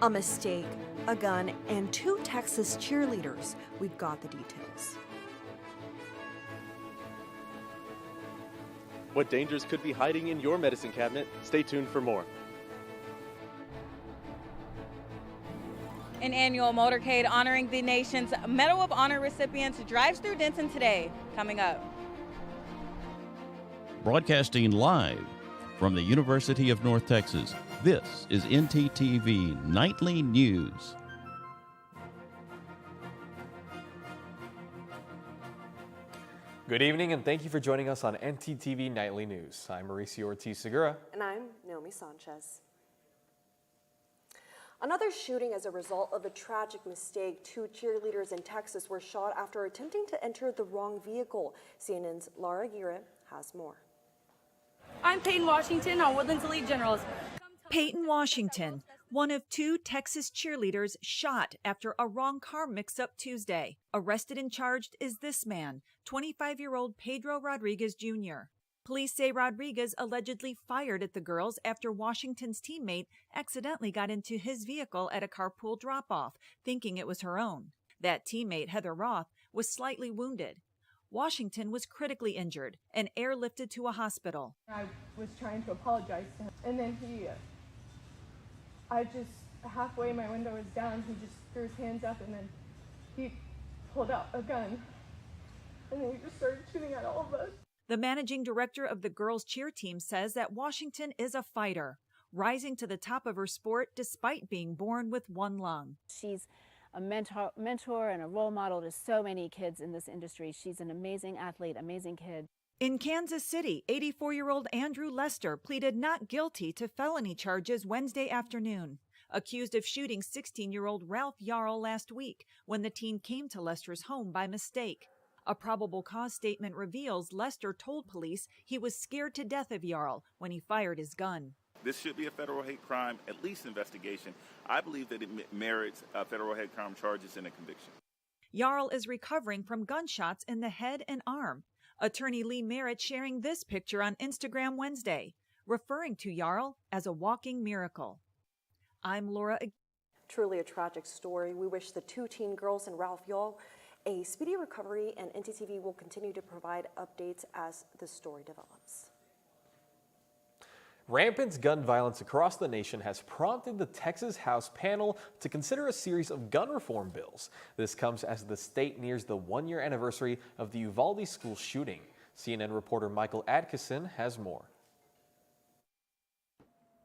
A mistake, a gun, and 2 Texas cheerleaders. We've got the details. What dangers could be hiding in your medicine cabinet? Stay tuned for more. An annual motorcade honoring the nation's Medal of Honor recipients drives through Denton today. Coming up. Broadcasting live from the University of North Texas, this is ntTV Nightly News. Good evening and thank you for joining us on ntTV Nightly News. I'm Mauricio Ortiz-Segura. And I'm Naomi Sanchez. Another shooting as a result of a tragic mistake. 2 cheerleaders in Texas were shot after attempting to enter the wrong vehicle. CNN's Laura Aguirre has more. I'm Peyton Washington on Woodlands Elite Generals. Peyton Washington, one of 2 Texas cheerleaders shot after a wrong car mix-up Tuesday. Arrested and charged is this man, 25-year-old Pedro Rodriguez Jr. Police say Rodriguez allegedly fired at the girls after Washington's teammate accidentally got into his vehicle at a carpool drop-off, thinking it was her own. That teammate, Heather Roth, was slightly wounded. Washington was critically injured and airlifted to a hospital. I was trying to apologize to him, and then I just, halfway my window was down, he just threw his hands up, and then he pulled out a gun, and then he just started shooting at all of us. The managing director of the girls' cheer team says that Washington is a fighter, rising to the top of her sport despite being born with 1 lung. She's a mentor and a role model to so many kids in this industry. She's an amazing athlete, amazing kid. In Kansas City, 84-year-old Andrew Lester pleaded not guilty to felony charges Wednesday afternoon, accused of shooting 16-year-old Ralph Yarl last week when the teen came to Lester's home by mistake. A probable cause statement reveals Lester told police he was scared to death of Yarl when he fired his gun. This should be a federal hate crime, at least investigation. I believe that it merits federal hate crime charges and a conviction. Yarl is recovering from gunshots in the head and arm. Attorney Lee Merritt sharing this picture on Instagram Wednesday, referring to Yarl as a walking miracle. I'm Laura. Truly a tragic story. We wish the 2 teen girls and Ralph Yarl a speedy recovery, and ntTV will continue to provide updates as the story develops. Rampant gun violence across the nation has prompted the Texas House panel to consider a series of gun reform bills. This comes as the state nears the 1-year anniversary of the Uvalde school shooting. CNN reporter Michael Adkisson has more.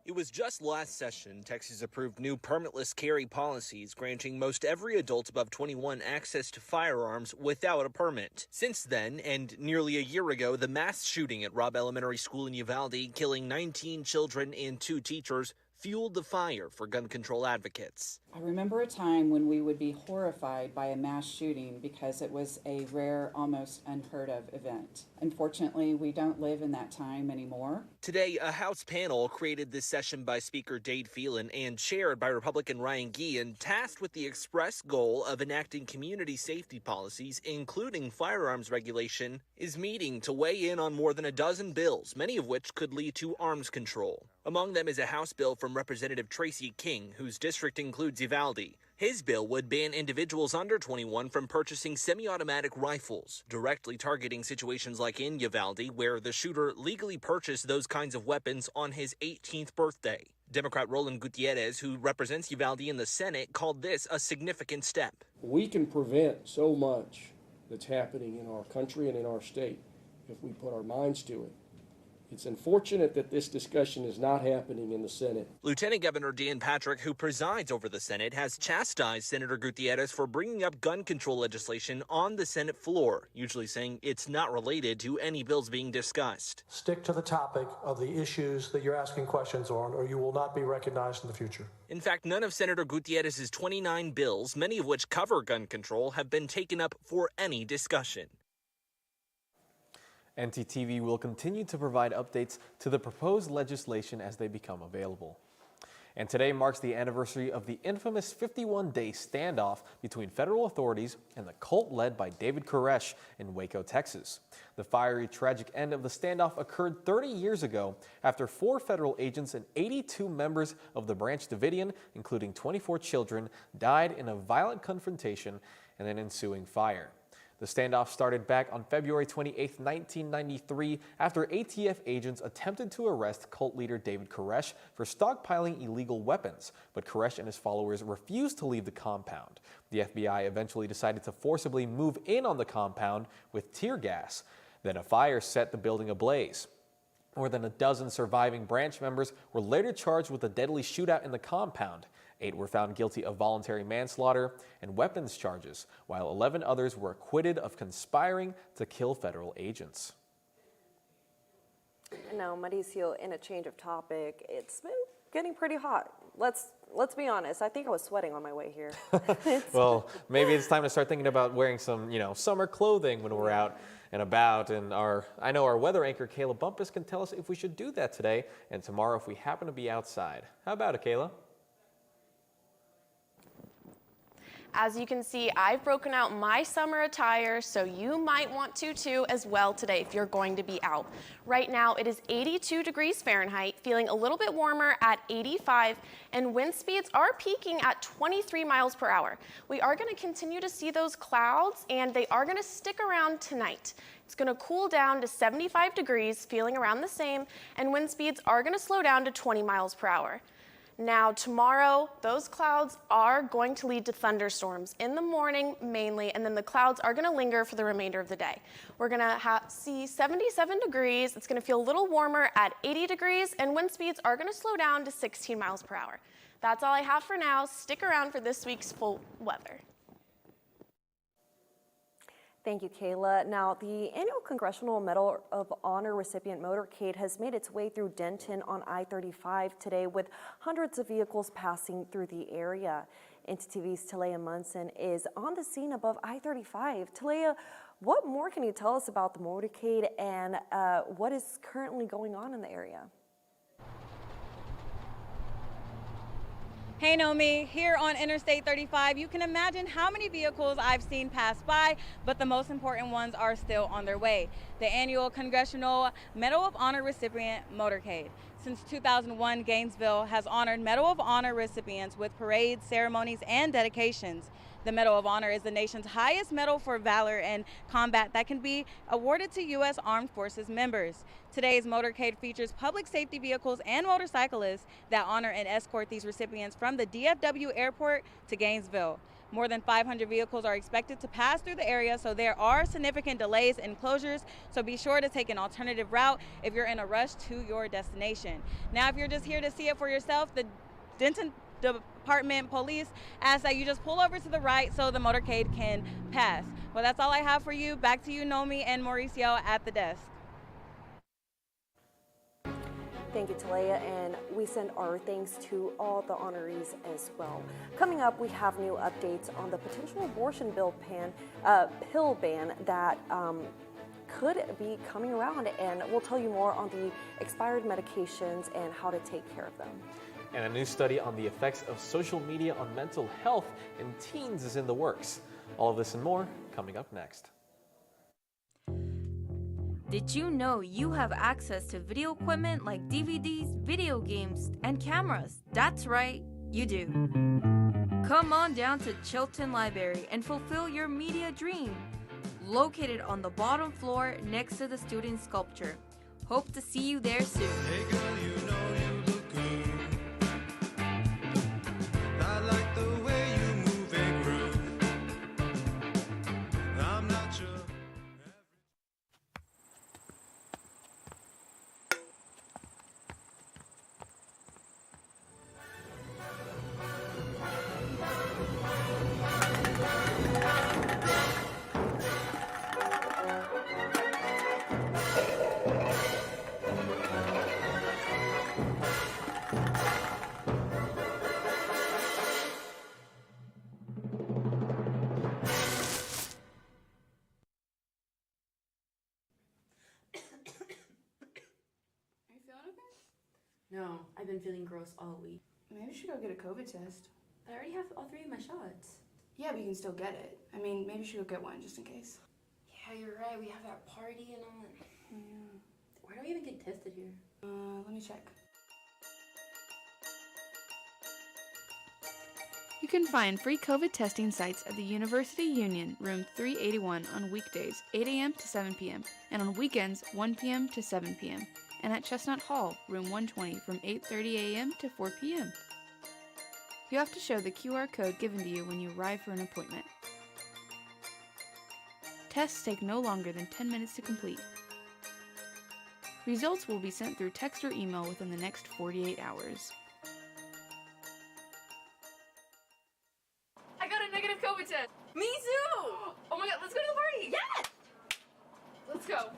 It was just last session Texas approved new permitless carry policies granting most every adult above 21 access to firearms without a permit. Since then, and nearly a year ago, the mass shooting at Robb Elementary School in Uvalde, killing 19 children and 2 teachers, fueled the fire for gun control advocates. I remember a time when we would be horrified by a mass shooting because it was a rare, almost unheard of event. Unfortunately, we don't live in that time anymore. Today, a House panel created this session by Speaker Dade Phelan and chaired by Republican Ryan Guillen, tasked with the express goal of enacting community safety policies, including firearms regulation, is meeting to weigh in on more than a dozen bills, many of which could lead to arms control. Among them is a House bill from Representative Tracy King, whose district includes Uvalde. His bill would ban individuals under 21 from purchasing semi-automatic rifles, directly targeting situations like in Uvalde, where the shooter legally purchased those kinds of weapons on his 18th birthday. Democrat Roland Gutierrez, who represents Uvalde in the Senate, called this a significant step. We can prevent so much that's happening in our country and in our state if we put our minds to it. It's unfortunate that this discussion is not happening in the Senate. Lieutenant Governor Dan Patrick, who presides over the Senate, has chastised Senator Gutierrez for bringing up gun control legislation on the Senate floor, usually saying it's not related to any bills being discussed. Stick to the topic of the issues that you're asking questions on, or you will not be recognized in the future. In fact, none of Senator Gutierrez's 29 bills, many of which cover gun control, have been taken up for any discussion. ntTV will continue to provide updates to the proposed legislation as they become available. And today marks the anniversary of the infamous 51-day standoff between federal authorities and the cult led by David Koresh in Waco, Texas. The fiery, tragic end of the standoff occurred 30 years ago after 4 federal agents and 82 members of the Branch Davidian, including 24 children, died in a violent confrontation and an ensuing fire. The standoff started back on February 28, 1993, after ATF agents attempted to arrest cult leader David Koresh for stockpiling illegal weapons, but Koresh and his followers refused to leave the compound. The FBI eventually decided to forcibly move in on the compound with tear gas. Then a fire set the building ablaze. More than a dozen surviving branch members were later charged with a deadly shootout in the compound. 8 were found guilty of voluntary manslaughter and weapons charges, while 11 others were acquitted of conspiring to kill federal agents. Now, Mauricio, in a change of topic, it's been getting pretty hot. Let's be honest. I think I was sweating on my way here. Well, maybe it's time to start thinking about wearing some, summer clothing when we're out and about. And I know our weather anchor, Kayla Bumpus, can tell us if we should do that today and tomorrow if we happen to be outside. How about it, Kayla? As you can see, I've broken out my summer attire, so you might want to too as well today if you're going to be out. Right now it is 82 degrees Fahrenheit, feeling a little bit warmer at 85, and wind speeds are peaking at 23 miles per hour. We are going to continue to see those clouds, and they are going to stick around tonight. It's going to cool down to 75 degrees, feeling around the same, and wind speeds are going to slow down to 20 miles per hour. Now tomorrow, those clouds are going to lead to thunderstorms in the morning mainly, and then the clouds are going to linger for the remainder of the day. We're going to see 77 degrees. It's going to feel a little warmer at 80 degrees, and wind speeds are going to slow down to 16 miles per hour. That's all I have for now. Stick around for this week's full weather. Thank you, Kayla. Now, the annual Congressional Medal of Honor recipient Motorcade has made its way through Denton on I-35 today, with hundreds of vehicles passing through the area. ntTV's Talea Munson is on the scene above I-35. Talea, what more can you tell us about the Motorcade and what is currently going on in the area? Hey Nomi, here on Interstate 35, you can imagine how many vehicles I've seen pass by, but the most important ones are still on their way. The annual Congressional Medal of Honor recipient Motorcade. Since 2001, Gainesville has honored Medal of Honor recipients with parades, ceremonies, and dedications. The Medal of Honor is the nation's highest medal for valor in combat that can be awarded to U.S. Armed Forces members. Today's Motorcade features public safety vehicles and motorcyclists that honor and escort these recipients from the DFW airport to Gainesville. More than 500 vehicles are expected to pass through the area, so there are significant delays and closures, so be sure to take an alternative route if you're in a rush to your destination. Now, if you're just here to see it for yourself, the Denton Department Police asks that you just pull over to the right so the motorcade can pass. Well, that's all I have for you. Back to you, Nomi and Mauricio at the desk. Thank you, Talea, and we send our thanks to all the honorees as well. Coming up, we have new updates on the potential abortion pill ban that could be coming around, and we'll tell you more on the expired medications and how to take care of them. And a new study on the effects of social media on mental health in teens is in the works. All of this and more coming up next. Did you know you have access to video equipment like DVDs, video games, and cameras? That's right, you do. Come on down to Chilton Library and fulfill your media dream. Located on the bottom floor next to the student sculpture. Hope to see you there soon. Hey girl, you know you look good. I like the way you move and groove. I'm not sure. No, I've been feeling gross all week. Maybe you should go get a COVID test. I already have all 3 of my shots. Yeah, but you can still get it. I mean, maybe you should go get one just in case. Yeah, you're right. We have that party and all that. Yeah. Where do I even get tested here? Let me check. You can find free COVID testing sites at the University Union, room 381 on weekdays, 8 a.m. to 7 p.m., and on weekends, 1 p.m. to 7 p.m., and at Chestnut Hall, room 120 from 8:30 a.m. to 4 p.m. You have to show the QR code given to you when you arrive for an appointment. Tests take no longer than 10 minutes to complete. Results will be sent through text or email within the next 48 hours. I got a negative COVID test. Me too. Oh my god, let's go to the party. Yes. Let's go.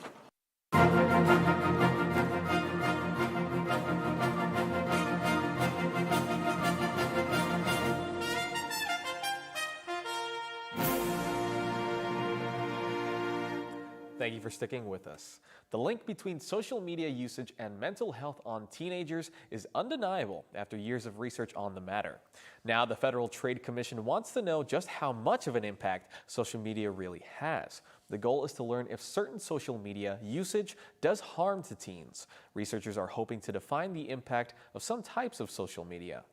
Thank you for sticking with us. The link between social media usage and mental health on teenagers is undeniable after years of research on the matter. Now, the Federal Trade Commission wants to know just how much of an impact social media really has. The goal is to learn if certain social media usage does harm to teens. Researchers are hoping to define the impact of some types of social media.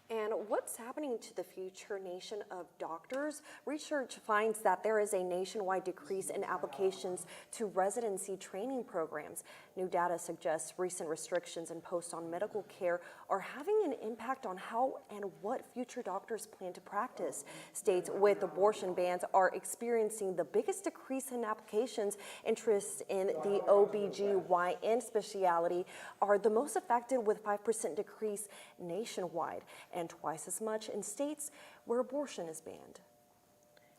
And what's happening to the future nation of doctors? Research finds that there is a nationwide decrease in applications to residency training programs. New data suggests recent restrictions imposed on medical care are having an impact on how and what future doctors plan to practice. States with abortion bans are experiencing the biggest decrease in applications. Interests in the OBGYN specialty are the most affected, with 5% decrease nationwide, and twice as much in states where abortion is banned.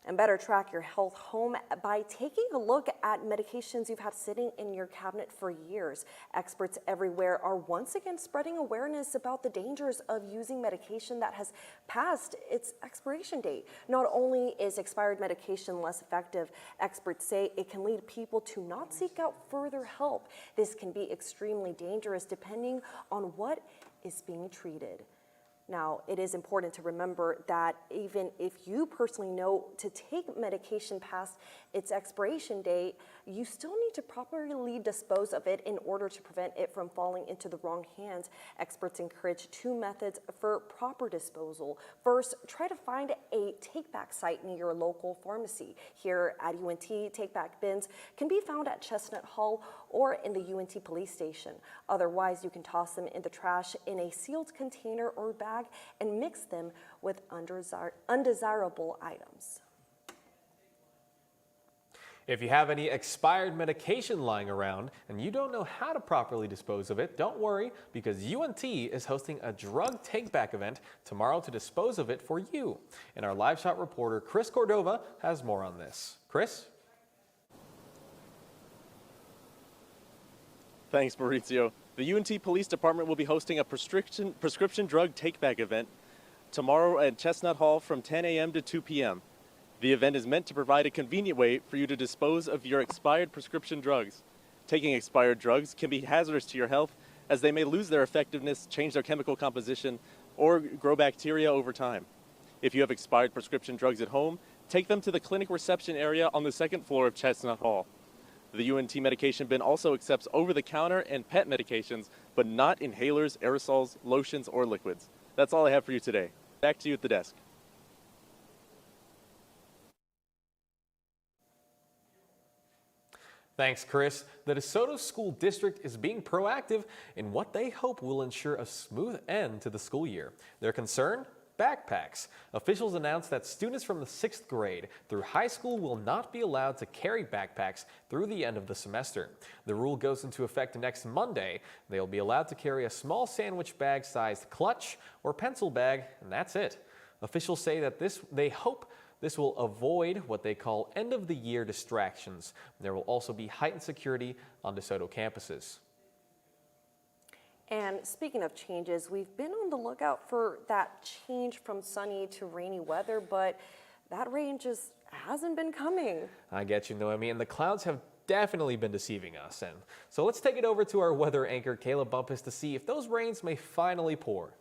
And better track your health home by taking a look at medications you've had sitting in your cabinet for years. Experts everywhere are once again spreading awareness about the dangers of using medication that has passed its expiration date. Not only is expired medication less effective, experts say it can lead people to not seek out further help. This can be extremely dangerous depending on what is being treated. Now, it is important to remember that even if you personally know to take medication past its expiration date, you still need to properly dispose of it in order to prevent it from falling into the wrong hands. Experts encourage 2 methods for proper disposal. First, try to find a take-back site near your local pharmacy. Here at UNT, take-back bins can be found at Chestnut Hall or in the UNT police station. Otherwise, you can toss them in the trash in a sealed container or bag and mix them with undesirable items. If you have any expired medication lying around and you don't know how to properly dispose of it, don't worry, because UNT is hosting a drug take-back event tomorrow to dispose of it for you. And our live shot reporter, Chris Cordova, has more on this. Chris? Thanks, Maurizio. The UNT Police Department will be hosting a prescription drug take-back event tomorrow at Chestnut Hall from 10 a.m. to 2 p.m. The event is meant to provide a convenient way for you to dispose of your expired prescription drugs. Taking expired drugs can be hazardous to your health, as they may lose their effectiveness, change their chemical composition, or grow bacteria over time. If you have expired prescription drugs at home, take them to the clinic reception area on the 2nd floor of Chestnut Hall. The UNT medication bin also accepts over-the-counter and pet medications, but not inhalers, aerosols, lotions, or liquids. That's all I have for you today. Back to you at the desk. Thanks, Chris. The DeSoto School District is being proactive in what they hope will ensure a smooth end to the school year. Their concern? Backpacks. Officials announced that students from the 6th grade through high school will not be allowed to carry backpacks through the end of the semester. The rule goes into effect next Monday. They'll be allowed to carry a small sandwich bag-sized clutch or pencil bag, and that's it. Officials say that they hope this will avoid what they call end-of-the-year distractions. There will also be heightened security on DeSoto campuses. And speaking of changes, we've been on the lookout for that change from sunny to rainy weather, but that rain just hasn't been coming. I get you, Noemi, and the clouds have definitely been deceiving us. And so let's take it over to our weather anchor, Kayla Bumpus, to see if those rains may finally pour.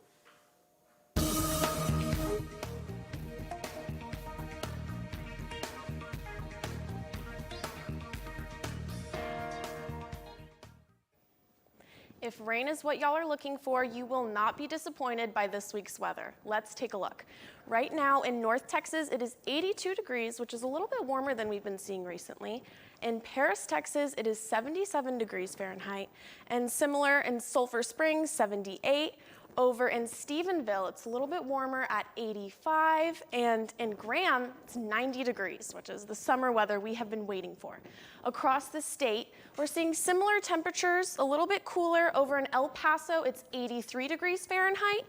If rain is what y'all are looking for, you will not be disappointed by this week's weather. Let's take a look. Right now in North Texas, it is 82 degrees, which is a little bit warmer than we've been seeing recently. In Paris, Texas, it is 77 degrees Fahrenheit. And similar in Sulphur Springs, 78. Over in Stephenville, it's a little bit warmer at 85. And in Graham, it's 90 degrees, which is the summer weather we have been waiting for. Across the state, we're seeing similar temperatures, a little bit cooler. Over in El Paso, it's 83 degrees Fahrenheit.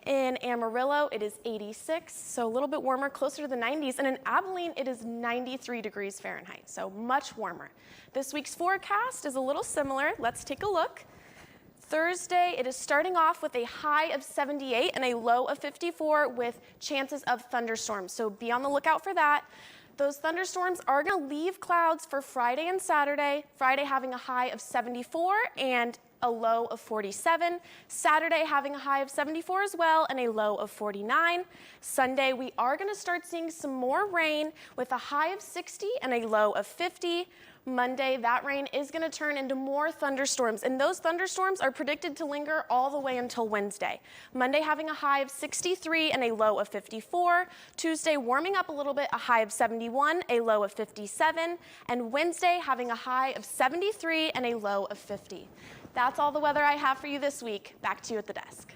In Amarillo, it is 86, so a little bit warmer, closer to the 90s. And in Abilene, it is 93 degrees Fahrenheit, so much warmer. This week's forecast is a little similar. Let's take a look. Thursday, it is starting off with a high of 78 and a low of 54 with chances of thunderstorms, so be on the lookout for that. Those thunderstorms are going to leave clouds for Friday and Saturday. Friday having a high of 74 and a low of 47. Saturday having a high of 74 as well and a low of 49. Sunday, we are going to start seeing some more rain with a high of 60 and a low of 50. Monday, that rain is going to turn into more thunderstorms, and those thunderstorms are predicted to linger all the way until Wednesday. Monday having a high of 63 and a low of 54. Tuesday warming up a little bit, a high of 71, a low of 57. And Wednesday having a high of 73 and a low of 50. That's all the weather I have for you this week. Back to you at the desk.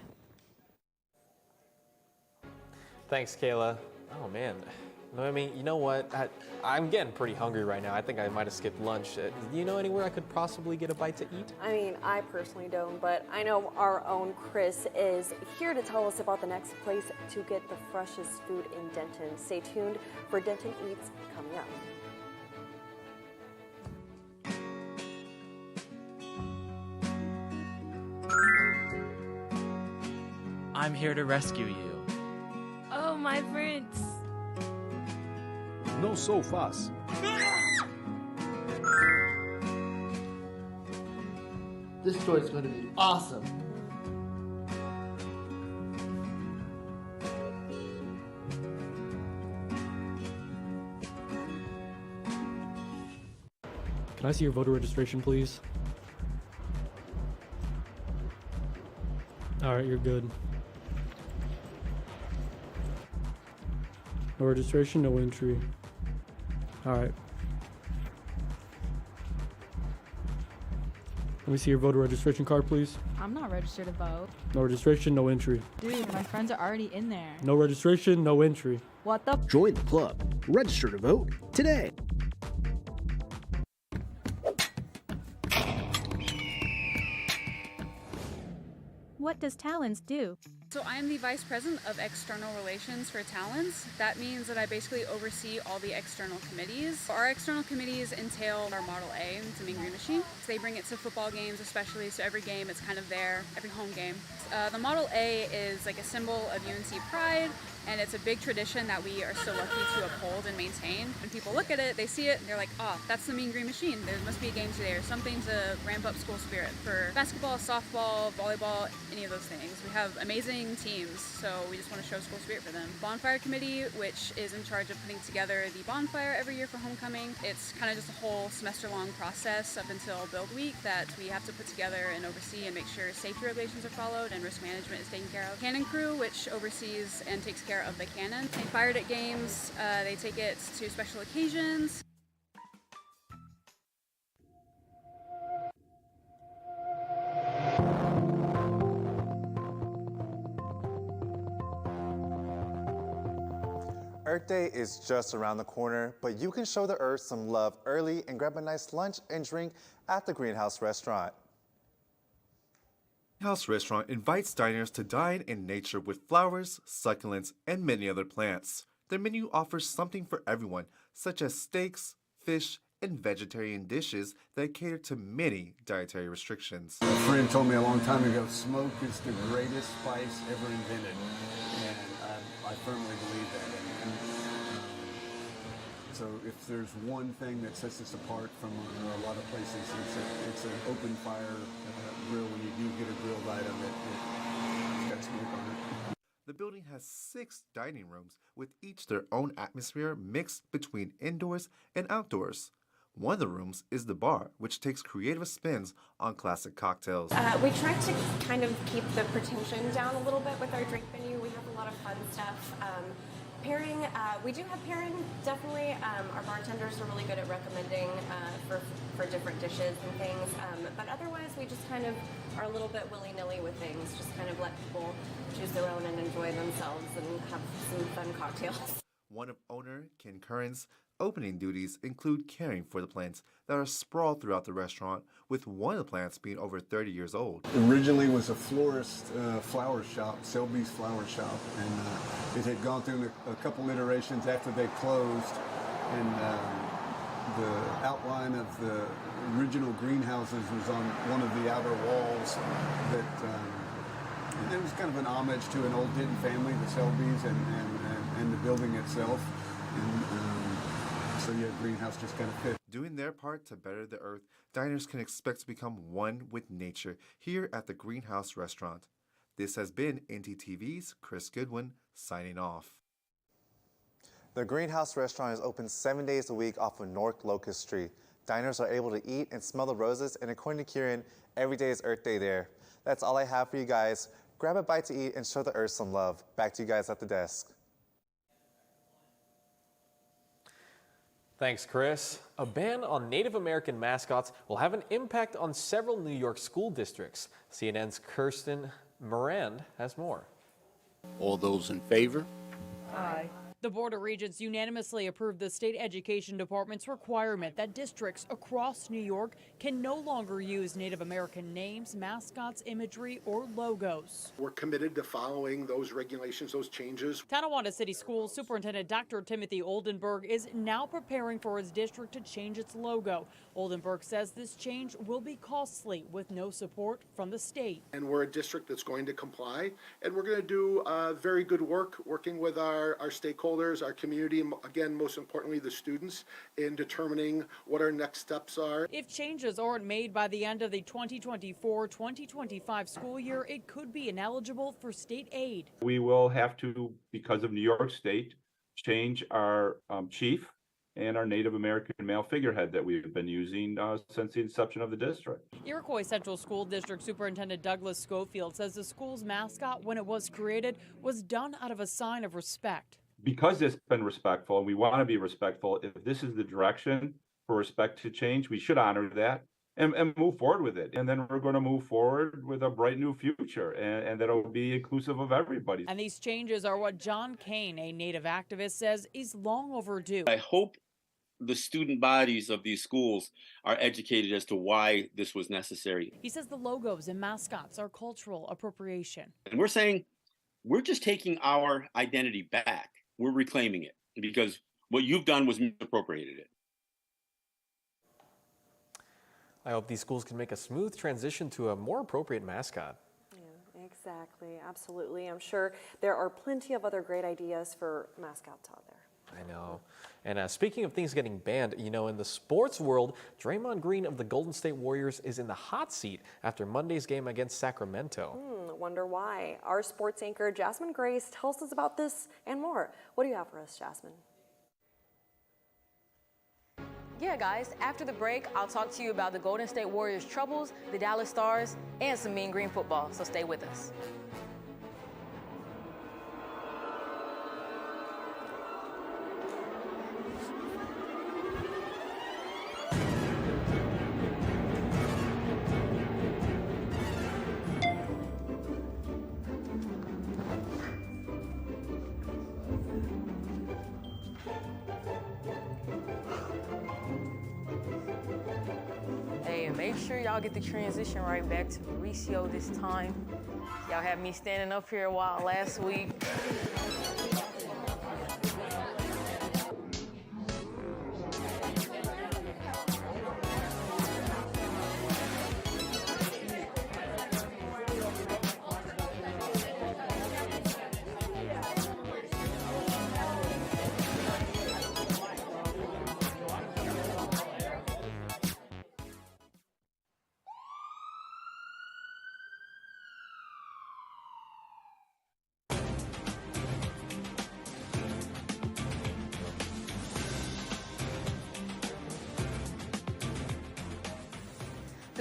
Thanks, Kayla. Oh, man. No, I mean, you know what? I'm getting pretty hungry right now. I think I might have skipped lunch. Do you know anywhere I could possibly get a bite to eat? I mean, I personally don't, but I know our own Chris is here to tell us about the next place to get the freshest food in Denton. Stay tuned for Denton Eats coming up. I'm here to rescue you. Oh, my prince. No so fast. This toy is going to be awesome. Can I see your voter registration, please? All right, you're good. No registration, no entry. All right. Let me see your voter registration card, please. I'm not registered to vote. No registration, no entry. Dude, my friends are already in there. No registration, no entry. What the? Join the club. Register to vote today. What does Talons do? So I'm the Vice President of External Relations for Talons. That means that I basically oversee all the external committees. Our external committees entail our Model A, it's a mean green machine. So they bring it to football games especially, so every game it's kind of there, every home game. The Model A is like a symbol of UNC pride, and it's a big tradition that we are so lucky to uphold and maintain. When people look at it, they see it, and they're like, oh, that's the mean green machine. There must be a game today or something to ramp up school spirit for basketball, softball, volleyball, any of those things. We have amazing teams, so we just want to show school spirit for them. Bonfire Committee, which is in charge of putting together the bonfire every year for homecoming. It's kind of just a whole semester-long process up until Build Week that we have to put together and oversee and make sure safety regulations are followed and risk management is taken care of. Cannon Crew, which oversees and takes care of the cannon. They fire it at games, they take it to special occasions. Earth Day is just around the corner, but you can show the earth some love early and grab a nice lunch and drink at the Greenhouse Restaurant. Greenhouse Restaurant invites diners to dine in nature with flowers, succulents, and many other plants. Their menu offers something for everyone, such as steaks, fish, and vegetarian dishes that cater to many dietary restrictions. A friend told me a long time ago, smoke is the greatest spice ever invented, and I firmly believe that. It's So if there's one thing that sets us apart from a lot of places, it's an open fire grill. When you do get a grilled item, it's got smoke on it. The building has 6 dining rooms, with each their own atmosphere mixed between indoors and outdoors. One of the rooms is the bar, which takes creative spins on classic cocktails. We try to kind of keep the pretension down a little bit with our drink menu. We have a lot of fun stuff. Pairing, we do have pairing, definitely. Our bartenders are really good at recommending for different dishes and things. But otherwise, we just kind of are a little bit willy-nilly with things. Just kind of let people choose their own and enjoy themselves and have some fun cocktails. One of owner Ken Curran's opening duties include caring for the plants that are sprawled throughout the restaurant, with one of the plants being over 30 years old. Originally was a florist flower shop, Selby's Flower Shop, and it had gone through a couple iterations after they closed, and the outline of the original greenhouses was on one of the outer walls that it was kind of an homage to an old Denton family, the Selbys, and the building itself. So yeah, greenhouse just kind of fit. Doing their part to better the earth, diners can expect to become one with nature here at the Greenhouse Restaurant. This has been ntTV's Chris Goodwin signing off. The Greenhouse Restaurant is open 7 days a week off of North Locust Street. Diners are able to eat and smell the roses, and according to Kieran, every day is Earth Day there. That's all I have for you guys. Grab a bite to eat and show the earth some love. Back to you guys at the desk. Thanks, Chris. A ban on Native American mascots will have an impact on several New York school districts. CNN's Kirsten Morand has more. All those in favor? Aye. The Board of Regents unanimously approved the state education department's requirement that districts across New York can no longer use Native American names, mascots, imagery, or logos. We're committed to following those regulations, those changes. Tonawanda City Schools Superintendent Dr. Timothy Oldenburg is now preparing for his district to change its logo. Oldenburg says this change will be costly with no support from the state. And we're a district that's going to comply, and we're going to do very good work working with our stakeholders, our community, and again, most importantly, the students, in determining what our next steps are. If changes aren't made by the end of the 2024-2025 school year, it could be ineligible for state aid. We will have to, because of New York State, change our chief and our Native American male figurehead that we've been using since the inception of the district. Iroquois Central School District Superintendent Douglas Schofield says the school's mascot, when it was created, was done out of a sign of respect. Because it's been respectful, and we want to be respectful, if this is the direction for respect to change, we should honor that and move forward with it. And then we're going to move forward with a bright new future, and that'll be inclusive of everybody. And these changes are what John Kane, a Native activist, says is long overdue. I hope the student bodies of these schools are educated as to why this was necessary. He says the logos and mascots are cultural appropriation. And we're saying we're just taking our identity back. We're reclaiming it because what you've done was misappropriated it. I hope these schools can make a smooth transition to a more appropriate mascot. Yeah, exactly. Absolutely. I'm sure there are plenty of other great ideas for mascots out there. I know. And speaking of things getting banned, you know, in the sports world, Draymond Green of the Golden State Warriors is in the hot seat after Monday's game against Sacramento. Wonder why. Our sports anchor, Jasmine Grace, tells us about this and more. What do you have for us, Jasmine? Yeah, guys, after the break, I'll talk to you about the Golden State Warriors' troubles, the Dallas Stars, and some Mean Green football, so stay with us. Make sure y'all get the transition right back to Mauricio this time. Y'all had me standing up here a while last week.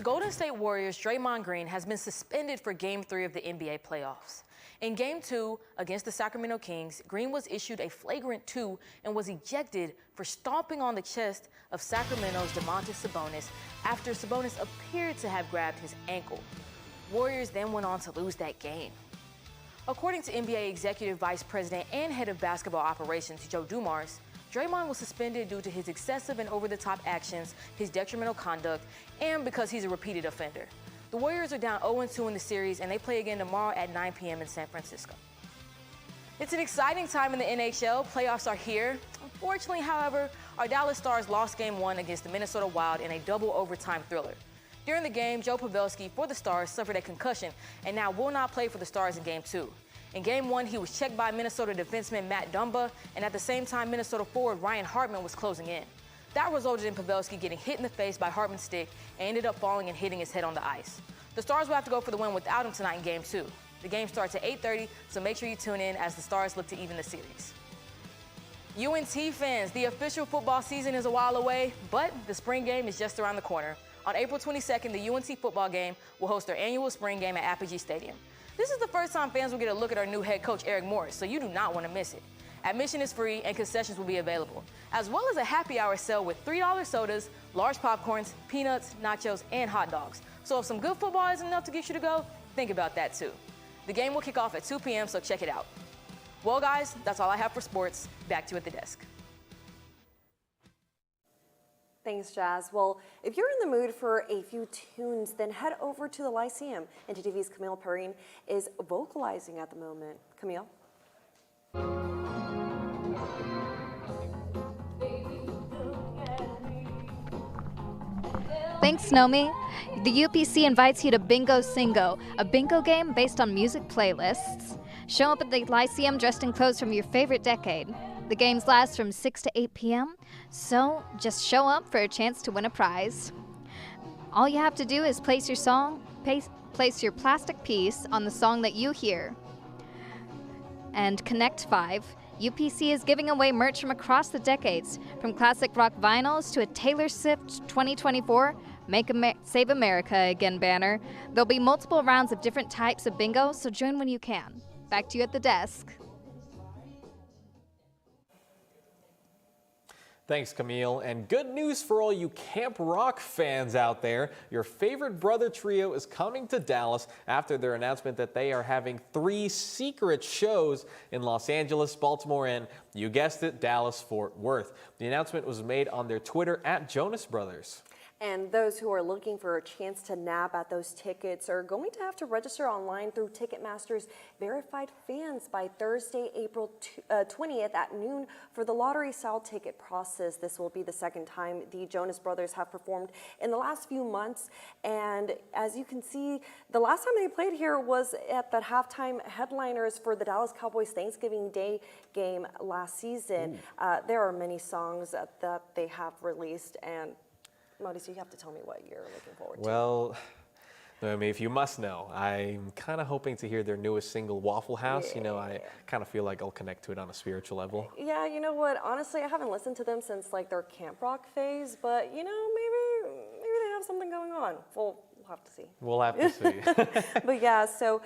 The Golden State Warriors' Draymond Green has been suspended for Game 3 of the NBA playoffs. In Game 2 against the Sacramento Kings, Green was issued a flagrant 2 and was ejected for stomping on the chest of Sacramento's Domantas Sabonis after Sabonis appeared to have grabbed his ankle. Warriors then went on to lose that game. According to NBA Executive Vice President and Head of Basketball Operations Joe Dumars, Draymond was suspended due to his excessive and over-the-top actions, his detrimental conduct, and because he's a repeated offender. The Warriors are down 0-2 in the series, and they play again tomorrow at 9 p.m. in San Francisco. It's an exciting time in the NHL. Playoffs are here. Unfortunately, however, our Dallas Stars lost Game 1 against the Minnesota Wild in a double overtime thriller. During the game, Joe Pavelski for the Stars suffered a concussion and now will not play for the Stars in Game 2. In Game 1, he was checked by Minnesota defenseman Matt Dumba, and at the same time, Minnesota forward Ryan Hartman was closing in. That resulted in Pavelski getting hit in the face by Hartman's stick and ended up falling and hitting his head on the ice. The Stars will have to go for the win without him tonight in Game 2. The game starts at 8:30, so make sure you tune in as the Stars look to even the series. UNT fans, the official football season is a while away, but the spring game is just around the corner. On April 22nd, the UNT football game will host their annual spring game at Apogee Stadium. This is the first time fans will get a look at our new head coach, Eric Morris, so you do not want to miss it. Admission is free and concessions will be available, as well as a happy hour sale with $3 sodas, large popcorns, peanuts, nachos, and hot dogs. So if some good football isn't enough to get you to go, think about that too. The game will kick off at 2 p.m., so check it out. Well, guys, that's all I have for sports. Back to you at the desk. Thanks, Jazz. Well, if you're in the mood for a few tunes, then head over to the Lyceum. ntTV's Camille Perrine is vocalizing at the moment. Camille? Thanks, Nomi. The UPC invites you to Bingo Singo, a bingo game based on music playlists. Show up at the Lyceum dressed in clothes from your favorite decade. The games last from 6 to 8 p.m., so just show up for a chance to win a prize. All you have to do is place your plastic piece on the song that you hear. And Connect 5, UPC is giving away merch from across the decades, from classic rock vinyls to a Taylor Swift 2024 Save America Again banner. There'll be multiple rounds of different types of bingo, so join when you can. Back to you at the desk. Thanks, Camille. And good news for all you Camp Rock fans out there. Your favorite brother trio is coming to Dallas after their announcement that they are having 3 secret shows in Los Angeles, Baltimore, and, you guessed it, Dallas-Fort Worth. The announcement was made on their Twitter at Jonas Brothers. And those who are looking for a chance to nab at those tickets are going to have to register online through Ticketmaster's verified fans by Thursday, April 20th at noon for the lottery-style ticket process. This will be the second time the Jonas Brothers have performed in the last few months. And as you can see, the last time they played here was at the halftime headliners for the Dallas Cowboys Thanksgiving Day game last season. There are many songs that they have released, and Mauricio, you have to tell me what you're looking forward to. Well, I mean, if you must know, I'm kind of hoping to hear their newest single, Waffle House. Yeah. You know, I kind of feel like I'll connect to it on a spiritual level. Yeah, you know what? Honestly, I haven't listened to them since like their camp rock phase, but you know, maybe they have something going on. We'll have to see. We'll have to see. But yeah, so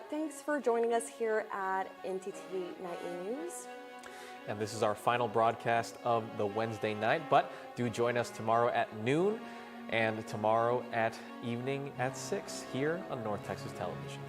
thanks for joining us here at ntTV Nightly News. And this is our final broadcast of the Wednesday night, but do join us tomorrow at noon and tomorrow at evening at 6 here on North Texas Television.